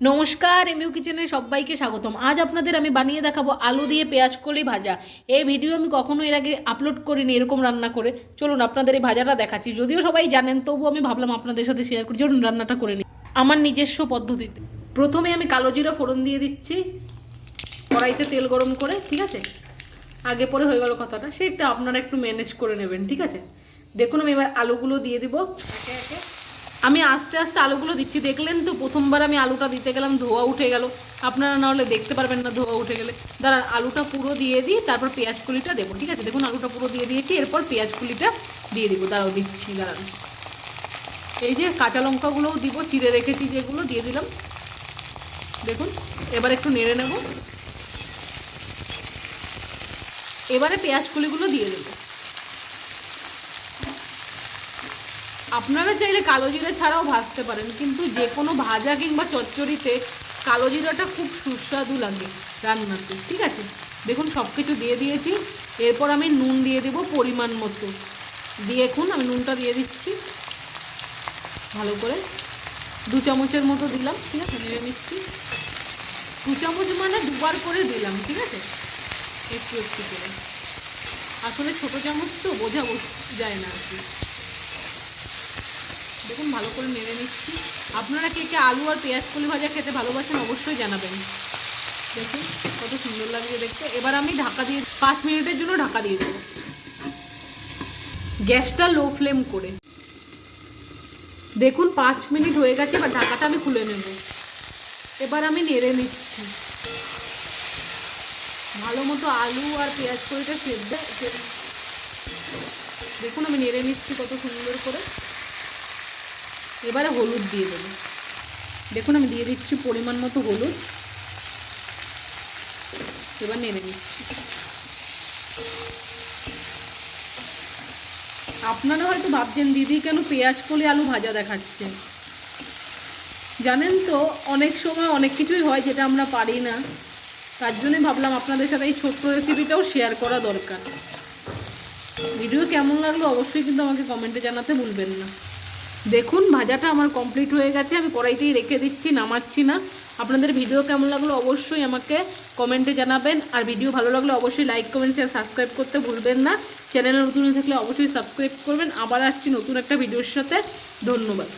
নমস্কার, এমইউ কিচেনে সবাইকে স্বাগতম। আজ আপনাদের আমি বানিয়ে দেখাবো আলু দিয়ে পেঁয়াজ কলি ভাজা। এই ভিডিও আমি কখনো এর আগে আপলোড করিনি এরকম রান্না করে। চলুন আপনাদের এই ভাজাটা দেখাচ্ছি। যদিও সবাই জানেন, তবু আমি ভাবলাম আপনাদের সাথে শেয়ার করি। চলুন রান্নাটা করে নিই আমার নিজস্ব পদ্ধতিতে। প্রথমে আমি কালো জিরা ফোড়ন দিয়ে দিচ্ছি কড়াইতে তেল গরম করে, ঠিক আছে? আগে পরে হয়ে গেল কথাটা, সেটা আপনারা একটু ম্যানেজ করে নেবেন, ঠিক আছে? দেখুন আমি এবার আলুগুলো দিয়ে দিব একে একে। আমি আস্তে আস্তে আলুগুলো দিচ্ছি। দেখলেন তো, প্রথমবার আমি আলুটা দিতে গেলাম, ধোয়া উঠে গেল। আপনারা না হলে দেখতে পারবেন না ধোয়া উঠে গেলে। দাঁড়ান, আলুটা পুরো দিয়ে দিই, তারপর পেঁয়াজ কুলিটা দেবো, ঠিক আছে? দেখুন আলুটা পুরো দিয়ে দিয়েছি, এরপর পেঁয়াজ কুলিটা দিয়ে দিব। দাঁড়াও দিচ্ছি, দাঁড়ান। এই যে কাঁচা লঙ্কাগুলোও দিব, চিড়ে রেখেছি যেগুলো, দিয়ে দিলাম। দেখুন এবার একটু নেড়ে নেব। এবারে পেঁয়াজ কুলিগুলো দিয়ে দেবো। আপনারা চাইলে কালো জিরা ছাড়াও ভাজতে পারেন, কিন্তু যে কোনো ভাজা কিংবা চচ্চড়িতে কালো জিরাটা খুব সুস্বাদু লাগে রান্নাতে, ঠিক আছে? দেখুন সব কিছু দিয়ে দিয়েছি। এরপর আমি নুন দিয়ে দেবো পরিমাণ মতো। দেখুন আমি নুনটা দিয়ে দিচ্ছি ভালো করে, 2 চামচের মতো দিলাম, ঠিক আছে? নেড়ে নিচ্ছি। 2 চামচ মানে দুবার করে দিলাম, ঠিক আছে? একটু একটু করে। আসলে ছোটো চামচ তো বোঝা যায় না আর কি। দেখুন ভালো করে নেড়ে নিচ্ছি। আপনারা কে কে আলু আর পেঁয়াজ কলি ভাজা খেতে ভালোবাসেন অবশ্যই জানাবেন। দেখুন কত সুন্দর লাগছে দেখতে। এবার আমি ঢাকা দিয়ে 5 মিনিটের জন্য ঢাকা দিয়ে দেবো, গ্যাসটা লো ফ্লেম করে। দেখুন 5 মিনিট হয়ে গেছে, এবার ঢাকাটা আমি খুলে নেব। এবার আমি নেড়ে নিচ্ছি ভালো মতো আলু আর পেঁয়াজ কলিটা সেদ্ধ। দেখুন আমি নেড়ে নিচ্ছি কত সুন্দর করে। এবারে হলুদ দিয়ে দেবো। দেখুন আমি দিয়ে দিচ্ছি পরিমাণ মতো হলুদ। এবার নেড়ে নিচ্ছি। আপনারা হয়তো ভাবছেন দিদি কেন পেঁয়াজ কলি আলু ভাজা দেখাচ্ছে। জানেন তো, অনেক সময় অনেক কিছুই হয় যেটা আমরা পারি না, তার জন্যই ভাবলাম আপনাদের সাথে এই ছোট্ট রেসিপিটাও শেয়ার করা দরকার। ভিডিও কেমন লাগলো অবশ্যই কিন্তু আমাকে কমেন্টে জানাতে ভুলবেন না। দেখুন ভাজাটা আমার কমপ্লিট হয়ে গেছে, আমি কড়াইতেই রেখে দিচ্ছি, নামাচ্ছি না। আপনাদের ভিডিও কেমন লাগলো অবশ্যই আমাকে কমেন্টে জানাবেন। আর ভিডিও ভালো লাগলে অবশ্যই লাইক কমেন্ট শেয়ার সাবস্ক্রাইব করতে ভুলবেন না। চ্যানেলে নতুন থাকলে অবশ্যই সাবস্ক্রাইব করবেন। আবার আসছি নতুন একটা ভিডিওর সাথে। ধন্যবাদ।